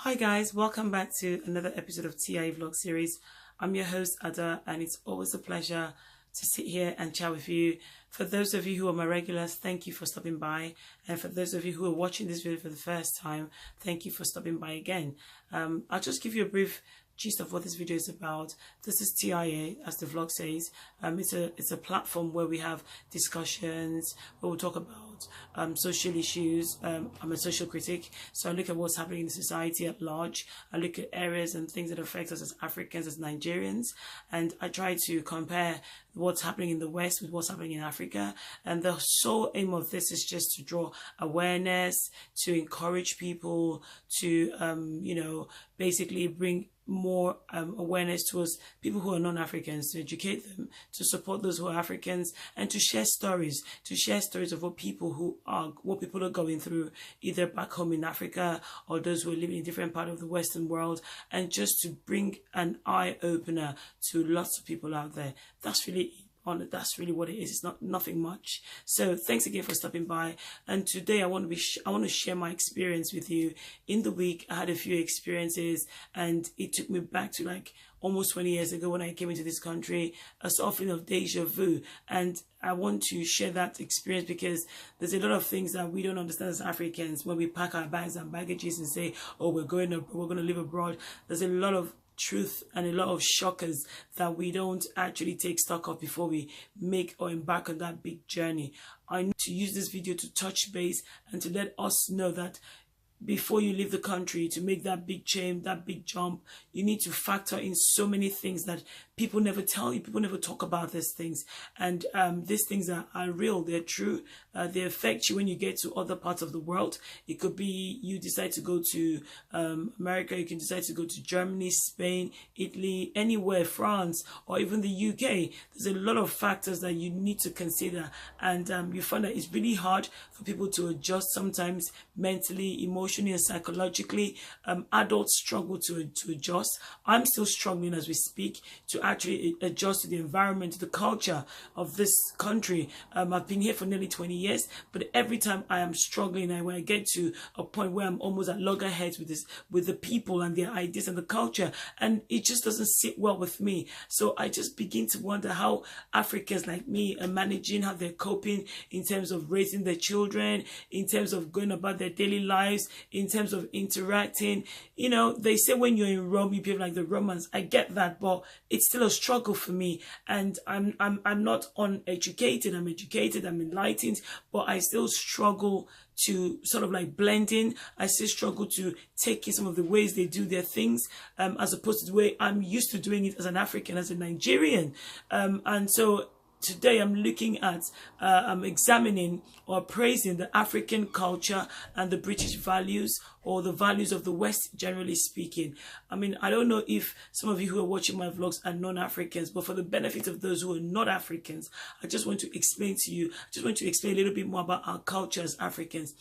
Hi guys, welcome back to another episode of TI Vlog series. I'm your host Ada, and it's always a pleasure to sit here and chat with you. For those of you who are my regulars, thank you for stopping by, and for those of you who are watching this video for the first time, thank you for stopping by again. I'll just give you a brief gist of what this video is about. This is TIA, as the vlog says. It's a platform where we have discussions, where we talk about social issues. I'm a social critic, so I look at what's happening in society at large. I look at areas and things that affect us as Africans, as Nigerians, and I try to compare what's happening in the West with what's happening in Africa. And the sole aim of this is just to draw awareness, to encourage people, to basically bring more awareness towards people who are non-Africans, to educate them, to support those who are Africans, and to share stories of what people are going through, either back home in Africa or those who are living in different part of the Western world, and just to bring an eye opener to lots of people out there. That's really what it is. It's nothing much. So thanks again for stopping by. And today I want to share my experience with you. In the week, I had a few experiences, and it took me back to like almost 20 years ago when I came into this country, a sort of feeling of deja vu. And I want to share that experience because there's a lot of things that we don't understand as Africans when we pack our bags and baggages and say, oh, we're going to live abroad. There's a lot of truth and a lot of shockers that we don't actually take stock of before we make or embark on that big journey. I need to use this video to touch base and to let us know that before you leave the country, to make that big change, that big jump, you need to factor in so many things that people never tell you. People never talk about these things. And these things are real. They're true. They affect you when you get to other parts of the world. It could be you decide to go to America. You can decide to go to Germany, Spain, Italy, anywhere, France, or even the UK. There's a lot of factors that you need to consider. And you find that it's really hard for people to adjust sometimes mentally, emotionally, and psychologically. Adults struggle to adjust. I'm still struggling as we speak to actually adjust to the environment, to the culture of this country. I've been here for nearly 20 years, but every time I am struggling, and when I get to a point where I'm almost at loggerheads with the people and their ideas and the culture, and it just doesn't sit well with me. So I just begin to wonder how Africans like me are managing, how they're coping in terms of raising their children, in terms of going about their daily lives, in terms of interacting. You know, they say when you're in Rome, you behave like the Romans. I get that, but it's still a struggle for me. And I'm not uneducated. I'm educated. I'm enlightened, but I still struggle to sort of like blend in. I still struggle to take in some of the ways they do their things, as opposed to the way I'm used to doing it as an African, as a Nigerian. And so today I'm looking at, I'm examining or praising the African culture and the British values, or the values of the West, generally speaking. I mean, I don't know if some of you who are watching my vlogs are non-Africans, but for the benefit of those who are not Africans, I just want to explain to you, a little bit more about our culture as Africans.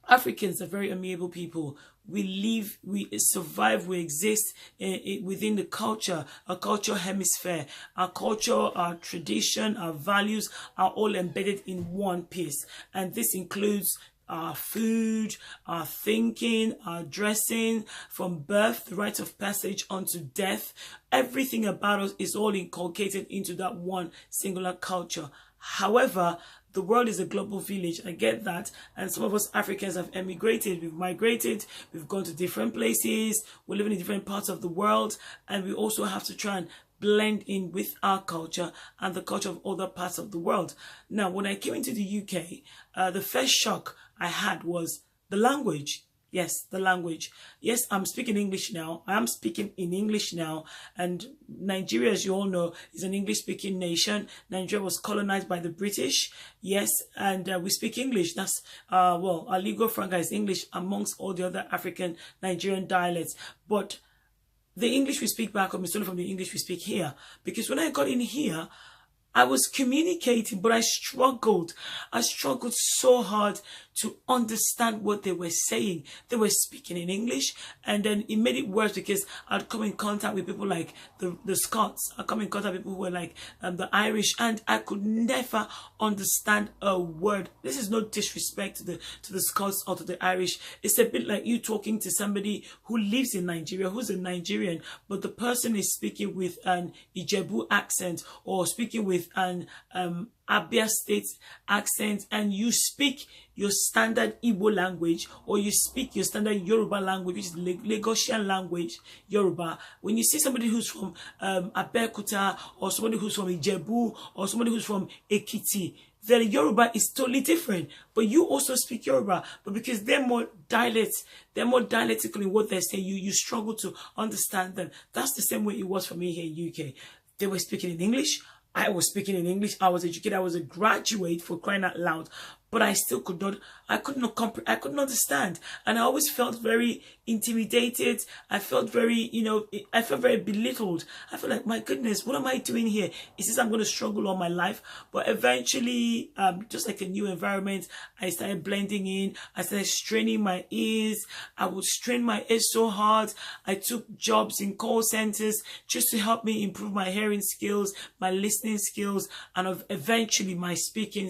Africans are very amiable people. We live, we survive, we exist within the culture, a cultural hemisphere. Our culture, our tradition, our values are all embedded in one piece. And this includes our food, our thinking, our dressing, from birth, the rite of passage, onto death. Everything about us is all inculcated into that one singular culture. However, the world is a global village. I get that. And some of us Africans have emigrated. We've migrated. We've gone to different places. We're living in different parts of the world. And we also have to try and blend in with our culture and the culture of other parts of the world. Now, when I came into the UK, the first shock I had was the language. Yes, the language. Yes, I'm speaking English now. I am speaking in English now. And Nigeria, as you all know, is an English-speaking nation. Nigeria was colonized by the British. Yes, and we speak English. That's, well, our lingua franca is English amongst all the other African Nigerian dialects. But the English we speak back home is only from the English we speak here. Because when I got in here, I was communicating, but I struggled. I struggled so hard to understand what they were saying. They were speaking in English, and then it made it worse because I'd come in contact with people like the Scots. I'd come in contact with people who were like the Irish, and I could never understand a word. This is no disrespect to the Scots or to the Irish. It's a bit like you talking to somebody who lives in Nigeria, who's a Nigerian, but the person is speaking with an Ijebu accent or speaking with an Abia State accent, and you speak your standard Igbo language, or you speak your standard Yoruba language, which is Lagosian language, Yoruba. When you see somebody who's from Abeokuta, or somebody who's from Ijebu, or somebody who's from Ekiti, the Yoruba is totally different. But you also speak Yoruba, but because they're more dialectical in what they're saying, you struggle to understand them. That's the same way it was for me here in UK. They were speaking in English. I was speaking in English. I was educated. I was a graduate, for crying out loud. But I still could not understand. And I always felt very intimidated. I felt very, I felt very belittled. I felt like, my goodness, what am I doing here? Is this I'm going to struggle all my life? But eventually, just like a new environment, I started blending in. I started straining my ears. I would strain my ears so hard. I took jobs in call centers just to help me improve my hearing skills, my listening skills, and eventually my speaking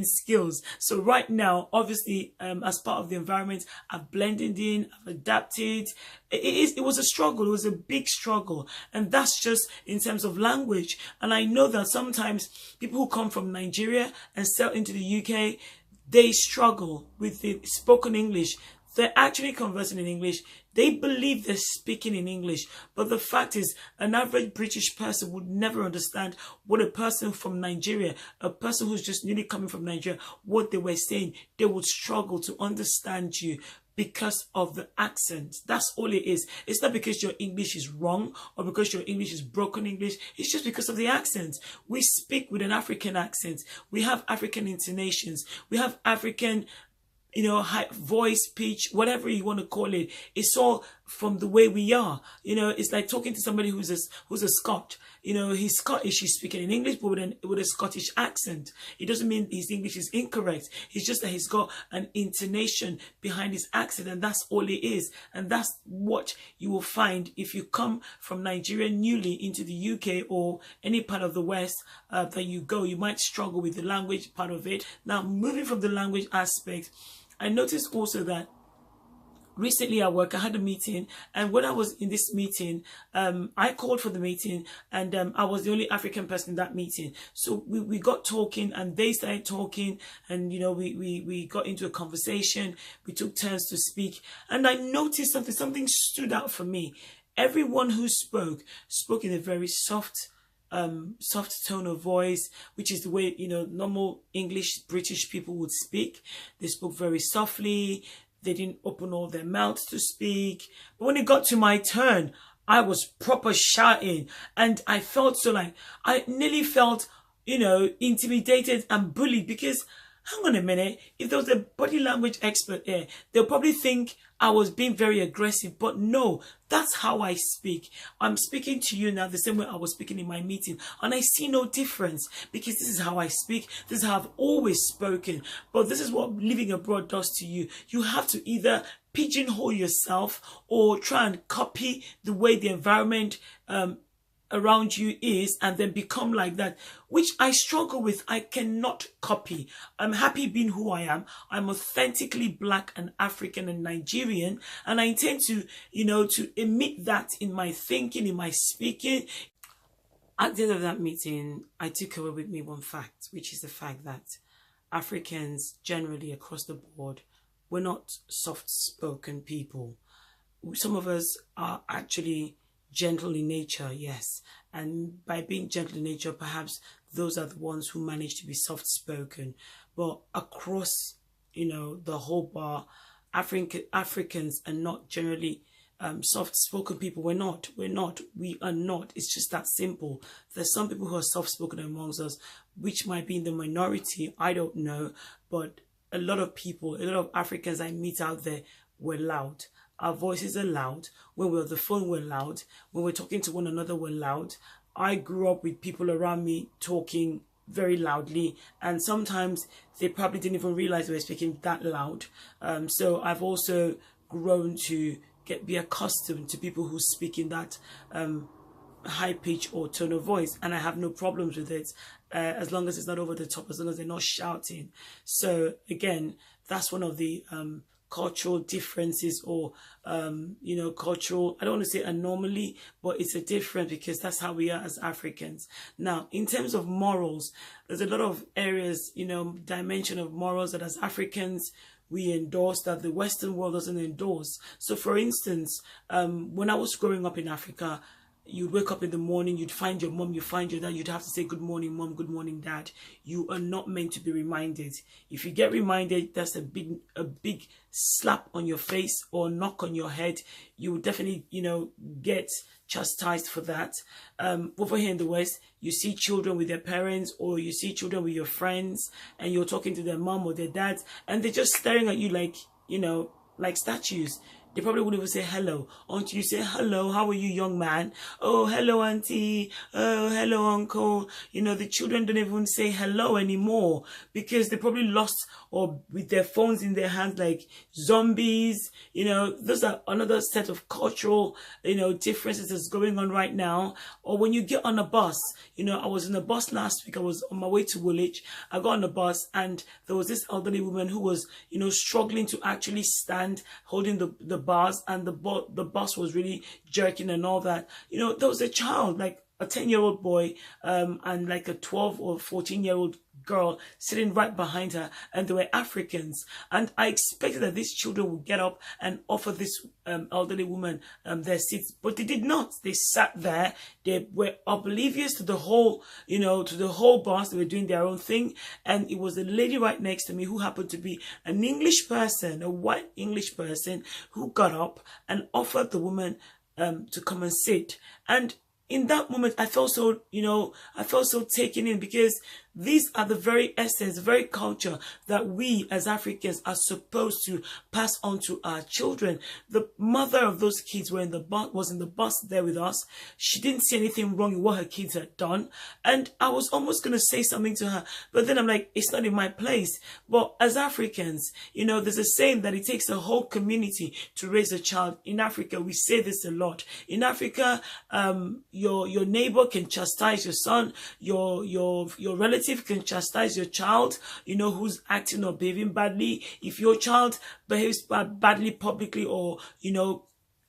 skills. So right now, obviously, as part of the environment, I've blended in, I've adapted. It was a struggle. It was a big struggle. And that's just in terms of language. And I know that sometimes people who come from Nigeria and settle into the UK, they struggle with the spoken English. They're actually conversing in English. They believe they're speaking in English. But the fact is, an average British person would never understand what a person from Nigeria, a person who's just newly coming from Nigeria, what they were saying. They would struggle to understand you because of the accent. That's all it is. It's not because your English is wrong or because your English is broken English. It's just because of the accent. We speak with an African accent. We have African intonations. We have African high voice, pitch, whatever you want to call it. It's all from the way we are. It's like talking to somebody who's a Scot. He's Scottish, he's speaking in English, but with a Scottish accent. It doesn't mean his English is incorrect. It's just that he's got an intonation behind his accent, and that's all it is. And that's what you will find if you come from Nigeria newly into the UK or any part of the West that you go. You might struggle with the language part of it. Now, moving from the language aspect, I noticed also that recently at work, I had a meeting, and when I was in this meeting, I called for the meeting, and I was the only African person in that meeting. So we got talking, and they started talking, and we got into a conversation. We took turns to speak, and I noticed something stood out for me. Everyone who spoke in a very soft tone of voice, which is the way normal English British people would speak. They spoke very softly. They didn't open all their mouths to speak. But when it got to my turn, I was proper shouting, and I felt I nearly felt intimidated and bullied, because hang on a minute, if there was a body language expert here, they'll probably think I was being very aggressive. But no, that's how I speak. I'm speaking to you now the same way I was speaking in my meeting, and I see no difference, because this is how I speak. This is how I've always spoken. But this is what living abroad does to you. You have to either pigeonhole yourself or try and copy the way the environment around you is, and then become like that, which I struggle with. I cannot copy. I'm happy being who I am. I'm authentically Black and African and Nigerian, and I intend to, to emit that in my thinking, in my speaking. At the end of that meeting, I took away with me one fact, which is the fact that Africans generally across the board, we're not soft-spoken people. Some of us are actually gentle in nature, yes. And by being gentle in nature, perhaps those are the ones who manage to be soft-spoken. But across, the whole bar, Africans are not generally soft-spoken people. We are not. It's just that simple. There's some people who are soft-spoken amongst us, which might be in the minority. I don't know. But a lot of Africans I meet out there were loud. Our voices are loud. When we're on the phone, we're loud. When we're talking to one another, we're loud. I grew up with people around me talking very loudly, and sometimes they probably didn't even realize they were speaking that loud. So I've also grown to be accustomed to people who speak in that high pitch or tone of voice, and I have no problems with it, as long as it's not over the top, as long as they're not shouting. So again, that's one of the cultural differences, or cultural, I don't want to say anomaly, but it's a difference, because that's how we are as Africans. Now, in terms of morals, there's a lot of areas, dimension of morals that as Africans we endorse that the Western world doesn't endorse. So for instance, when I was growing up in Africa, you'd wake up in the morning, you'd find your mom, you find your dad, you'd have to say, good morning, mom, good morning, dad. You are not meant to be reminded. If you get reminded, that's a big slap on your face or knock on your head. You will definitely, get chastised for that. Over here in the West, you see children with their parents, or you see children with your friends, and you're talking to their mom or their dad, and they're just staring at you like, like statues. They probably wouldn't even say hello until you say, hello, how are you, young man? Oh, hello, auntie. Oh, hello, uncle. The children don't even say hello anymore, because they probably lost, or with their phones in their hands like zombies. Those are another set of cultural, differences that's going on right now. Or when you get on a bus, I was in a bus last week. I was on my way to Woolwich. I got on a bus, and there was this elderly woman who was, struggling to actually stand, holding the bars, and the bus was really jerking and all that. There was a child, like a 10-year-old boy, and like a 12 or 14-year-old girl sitting right behind her, and they were Africans. And I expected that these children would get up and offer this elderly woman their seats, but they did not. They sat there. They were oblivious to the whole, bus. They were doing their own thing, and it was a lady right next to me who happened to be an English person, a white English person, who got up and offered the woman to come and sit. And in that moment, I felt so, taken in, because these are the very essence, the very culture that we as Africans are supposed to pass on to our children. The mother of those kids was in the bus there with us. She didn't see anything wrong in what her kids had done. And I was almost going to say something to her, but then I'm like, it's not in my place. But as Africans, there's a saying that it takes a whole community to raise a child. In Africa, we say this a lot. In Africa, your neighbor can chastise your son, your relative can chastise your child, who's acting or behaving badly. If your child behaves badly publicly, or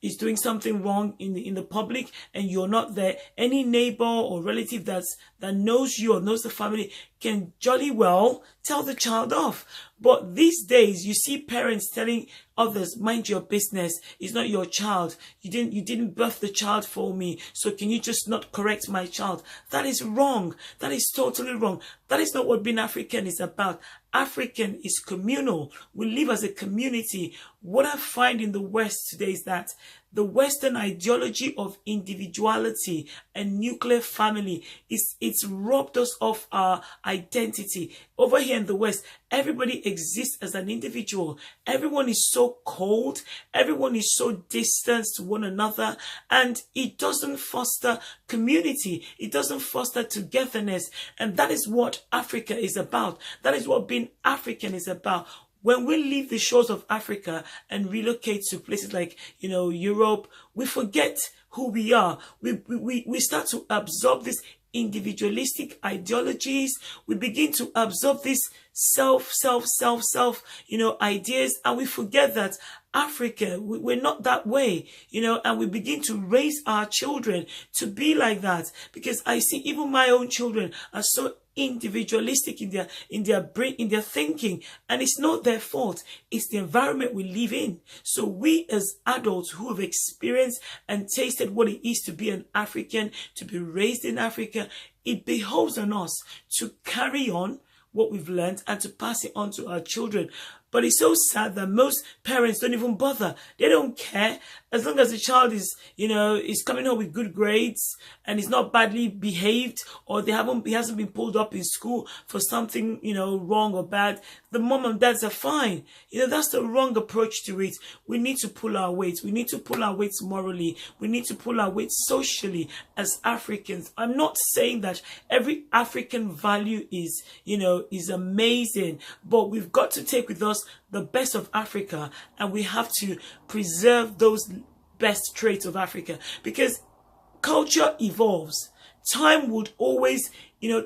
is doing something wrong in the public, and you're not there, any neighbor or relative that knows you or knows the family can jolly well tell the child off. But these days, you see parents telling others, mind your business. It's not your child. You didn't birth the child for me. So can you just not correct my child? That is wrong. That is totally wrong. That is not what being African is about. African is communal. We live as a community. What I find in the West today is that the Western ideology of individuality and nuclear family it's robbed us of our identity. Over here in the West, everybody exists as an individual. Everyone is so cold. Everyone is so distant to one another, and it doesn't foster community. It doesn't foster togetherness, and that is what Africa is about. That is what being African is about. When we leave the shores of Africa and relocate to places like, Europe, we forget who we are. We start to absorb these individualistic ideologies. We begin to absorb these self, ideas, and we forget that Africa, we're not that way, and we begin to raise our children to be like that, because I see even my own children are so individualistic in their brain, in their thinking, and it's not their fault. It's the environment we live in. So we as adults who have experienced and tasted what it is to be an African, to be raised in Africa, it behoves on us to carry on what we've learned and to pass it on to our children. But it's so sad that most parents don't even bother. They don't care. As long as the child is, is coming home with good grades and is not badly behaved, or he hasn't been pulled up in school for something, wrong or bad, the mom and dads are fine. That's the wrong approach to it. We need to pull our weight. We need to pull our weights morally. We need to pull our weight socially as Africans. I'm not saying that every African value is amazing, but we've got to take with us the best of Africa, and we have to preserve those best traits of Africa, because culture evolves. Time would always,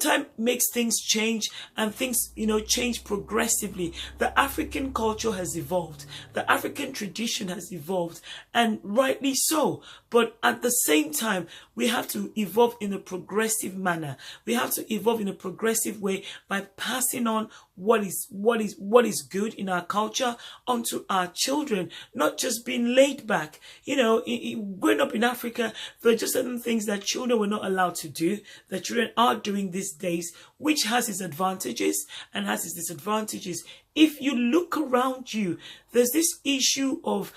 time makes things change, and things, change progressively. The African culture has evolved. The African tradition has evolved, and rightly so. But at the same time, we have to evolve in a progressive manner. We have to evolve in a progressive way by passing on what is good in our culture onto our children, not just being laid back. Growing up in Africa, there are just certain things that children were not allowed to do, that children are doing these days, which has its advantages and has its disadvantages. If you look around you, there's this issue of,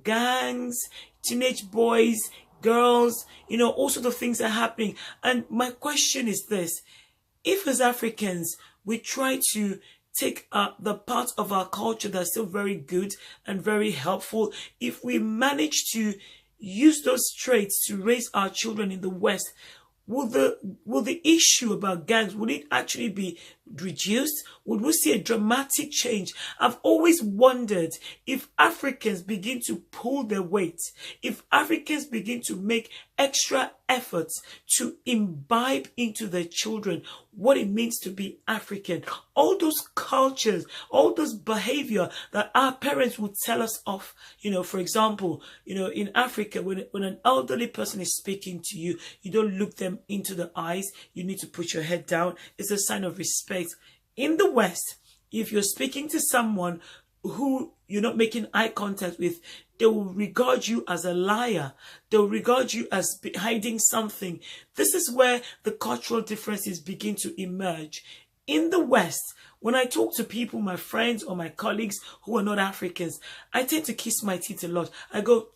gangs, teenage boys, girls, all sorts of things are happening. And my question is this: if as Africans, we try to take the parts of our culture that are still very good and very helpful, if we manage to use those traits to raise our children in the West, will the issue about gangs, would it actually be reduced? Would we see a dramatic change? I've always wondered, if Africans begin to pull their weight, if Africans begin to make extra efforts to imbibe into their children what it means to be African, all those cultures, all those behavior that our parents would tell us off. For example, in Africa, when an elderly person is speaking to you, you don't look them into the eyes. You need to put your head down. It's a sign of respect. In the West, if you're speaking to someone who you're not making eye contact with, they will regard you as a liar. They will regard you as hiding something. This is where the cultural differences begin to emerge. In the West, when I talk to people, my friends or my colleagues who are not Africans, I tend to kiss my teeth a lot. I go,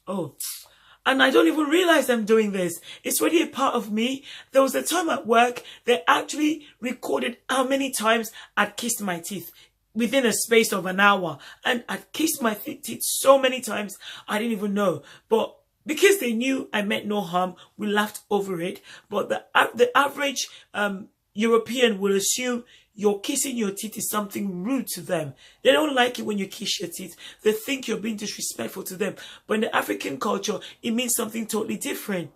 oh. And I don't even realize I'm doing this. It's really a part of me. There was a time at work, they actually recorded how many times I'd kissed my teeth within a space of an hour. And I'd kissed my teeth so many times, I didn't even know. But because they knew I meant no harm, we laughed over it. But the average European will assume you're kissing your teeth is something rude to them. They don't like it when you kiss your teeth. They think you're being disrespectful to them. But in the African culture, it means something totally different.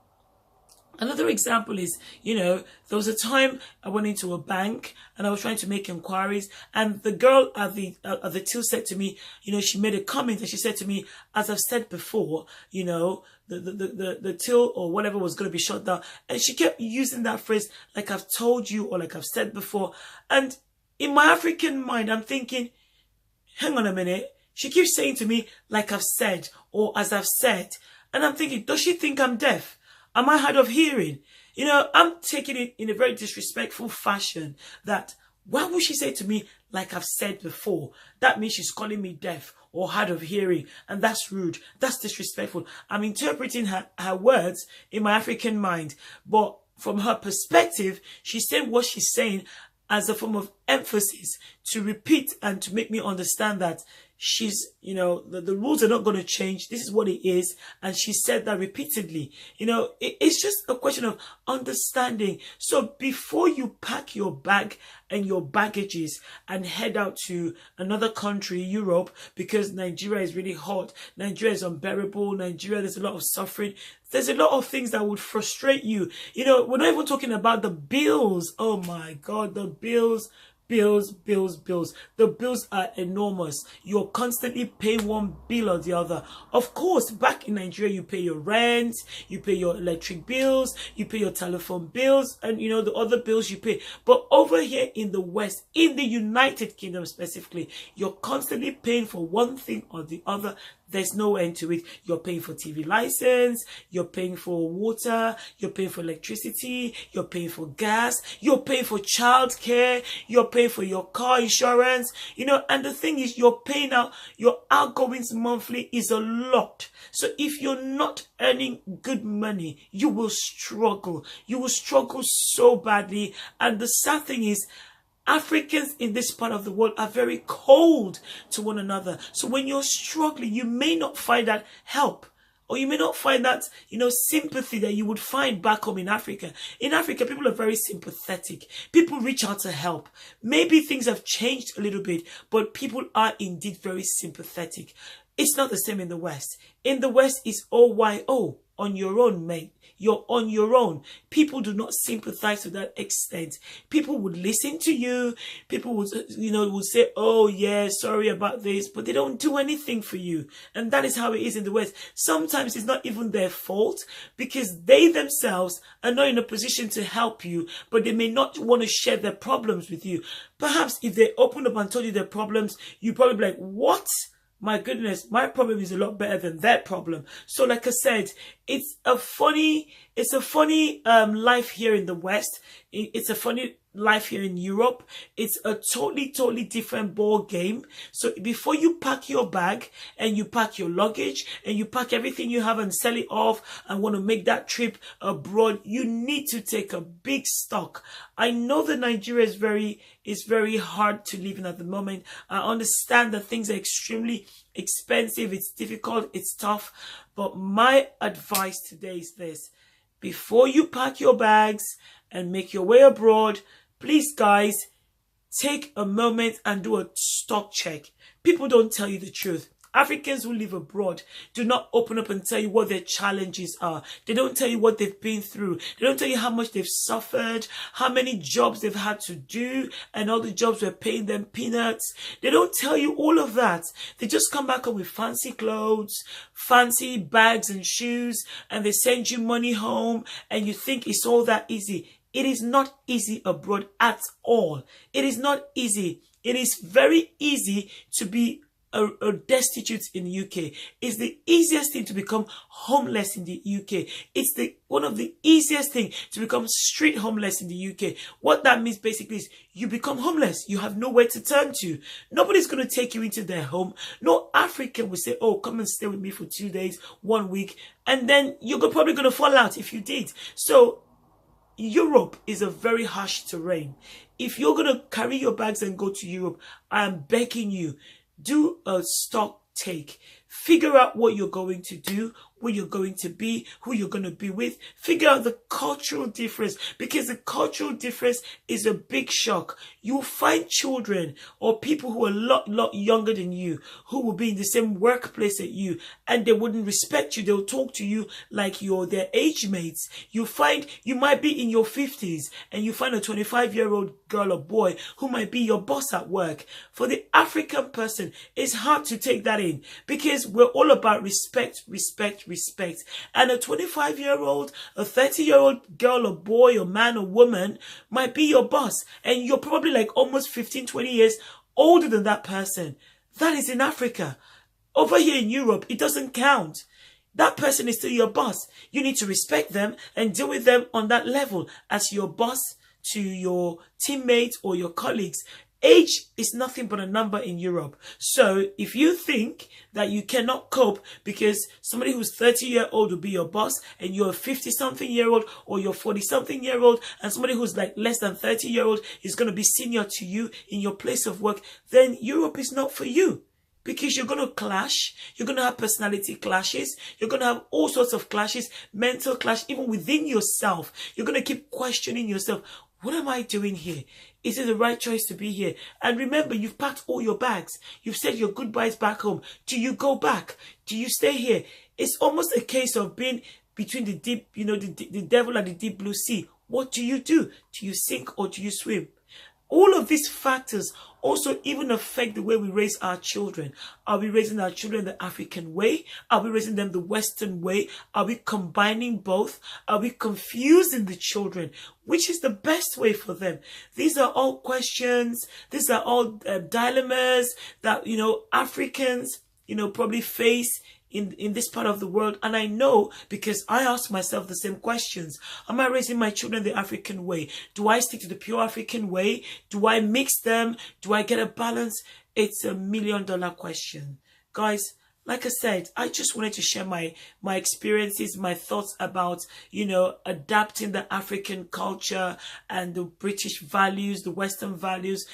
Another example is, there was a time I went into a bank and I was trying to make inquiries, and the girl at the till said to me, she made a comment, and she said to me, as I've said before, the till or whatever was going to be shut down. And she kept using that phrase, like I've told you, or like I've said before. And in my African mind, I'm thinking, hang on a minute. She keeps saying to me, like I've said, or as I've said. And I'm thinking, does she think I'm deaf? Am I hard of hearing? I'm taking it in a very disrespectful fashion, that why would she say to me, like I've said before? That means she's calling me deaf or hard of hearing. And that's rude. That's disrespectful. I'm interpreting her words in my African mind. But from her perspective, she's saying what she's saying as a form of emphasis to repeat and to make me understand that she's, the rules are not going to change. This is what it is. And she said that repeatedly. It's just a question of understanding. So before you pack your bag and your baggages and head out to another country, Europe, because Nigeria is really hot, Nigeria is unbearable, Nigeria, there's a lot of suffering, there's a lot of things that would frustrate you. We're not even talking about the bills. Oh my God, the bills. Bills. The bills are enormous. You're constantly paying one bill or the other. Of course, back in Nigeria, you pay your rent, you pay your electric bills, you pay your telephone bills, and the other bills you pay. But over here in the West, in the United Kingdom specifically, you're constantly paying for one thing or the other. there's no end to it. You're paying for TV license, you're paying for water, you're paying for electricity, you're paying for gas, you're paying for childcare, you're paying for your car insurance, and the thing is, you're paying out your outgoings monthly is a lot. So if you're not earning good money, you will struggle. You will struggle so badly. And the sad thing is, Africans in this part of the world are very cold to one another. So when you're struggling, you may not find that help. Or you may not find that, sympathy that you would find back home in Africa. In Africa, people are very sympathetic. People reach out to help. Maybe things have changed a little bit, but people are indeed very sympathetic. It's not the same in the West. In the West, it's OYO, on your own, mate. You're on your own. People do not sympathize to that extent. People would listen to you. People would, would say, oh, yeah, sorry about this. But they don't do anything for you. And that is how it is in the West. Sometimes it's not even their fault because they themselves are not in a position to help you, but they may not want to share their problems with you. Perhaps if they opened up and told you their problems, you'd probably be like, what? My goodness, my problem is a lot better than that problem. So like I said, it's a funny life here in the West. It's a funny life here in Europe. It's a totally different ball game. So before you pack your bag and you pack your luggage and you pack everything you have and sell it off and want to make that trip abroad, you need to take a big stock. I know that Nigeria is very hard to live in at the moment. I understand that things are extremely expensive. It's difficult. It's tough. But my advice today is this. Before you pack your bags and make your way abroad, please, guys, take a moment and do a stock check. People don't tell you the truth. Africans who live abroad do not open up and tell you what their challenges are. They don't tell you what they've been through. They don't tell you how much they've suffered, how many jobs they've had to do, and all the jobs were paying them peanuts. They don't tell you all of that. They just come back home with fancy clothes, fancy bags and shoes, and they send you money home, and you think it's all that easy. It is not easy abroad at all. It is not easy. It is very easy to be destitute in the UK. It's the easiest thing to become homeless in the UK. It's one of the easiest things to become street homeless in the UK. What that means basically is you become homeless. You have nowhere to turn to. Nobody's going to take you into their home. No African will say, oh, come and stay with me for 2 days, 1 week. And then you're probably going to fall out if you did. So Europe is a very harsh terrain. If you're going to carry your bags and go to Europe, I'm begging you, do a stock take. Figure out what you're going to do, where you're going to be, who you're going to be with. Figure out the cultural difference, because the cultural difference is a big shock. You'll find children or people who are a lot younger than you, who will be in the same workplace as you, and they wouldn't respect you. They'll talk to you like you're their age mates. You find you might be in your 50s and you find a 25-year-old girl or boy who might be your boss at work. For the African person, it's hard to take that in, because we're all about respect. And a 25-year-old, a 30-year-old girl or boy or man or woman might be your boss, and you're probably like almost 15, 20 years older than that person. That is in Africa. Over here in Europe, it doesn't count. That person is still your boss. You need to respect them and deal with them on that level as your boss to your teammates or your colleagues. Age is nothing but a number in Europe. So if you think that you cannot cope because somebody who's 30-year-old will be your boss and you're a 50-something-year-old or you're 40-something-year-old and somebody who's like less than 30-year-old is going to be senior to you in your place of work, then Europe is not for you. Because you're going to clash, you're going to have personality clashes, you're going to have all sorts of clashes, mental clash, even within yourself. You're going to keep questioning yourself. What am I doing here? Is it the right choice to be here? And remember, you've packed all your bags. You've said your goodbyes back home. Do you go back? Do you stay here? It's almost a case of being between the deep, the devil and the deep blue sea. What do you do? Do you sink or do you swim? All of these factors also even affect the way we raise our children. Are we raising our children the African way? Are we raising them the Western way? Are we combining both? Are we confusing the children? Which is the best way for them? These are all questions. These are all dilemmas that, Africans probably face in this part of the world. And I know, because I ask myself the same questions. Am I raising my children the African way? Do I stick to the pure African way? Do I mix them? Do I get a balance? It's a $1 million question. Guys, like I said, I just wanted to share my experiences, my thoughts about, adapting the African culture and the British values, the Western values,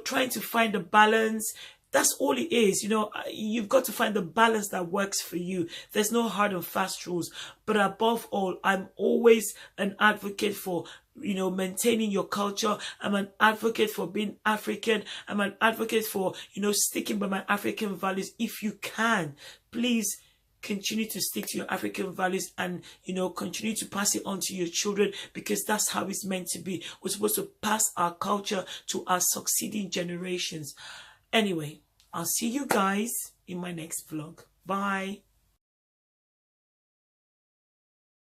trying to find a balance. That's all it is. You've got to find the balance that works for you. There's no hard and fast rules. But above all, I'm always an advocate for, maintaining your culture. I'm an advocate for being African. I'm an advocate for, sticking by my African values. If you can, please continue to stick to your African values and, continue to pass it on to your children, because that's how it's meant to be. We're supposed to pass our culture to our succeeding generations. Anyway, I'll see you guys in my next vlog. Bye.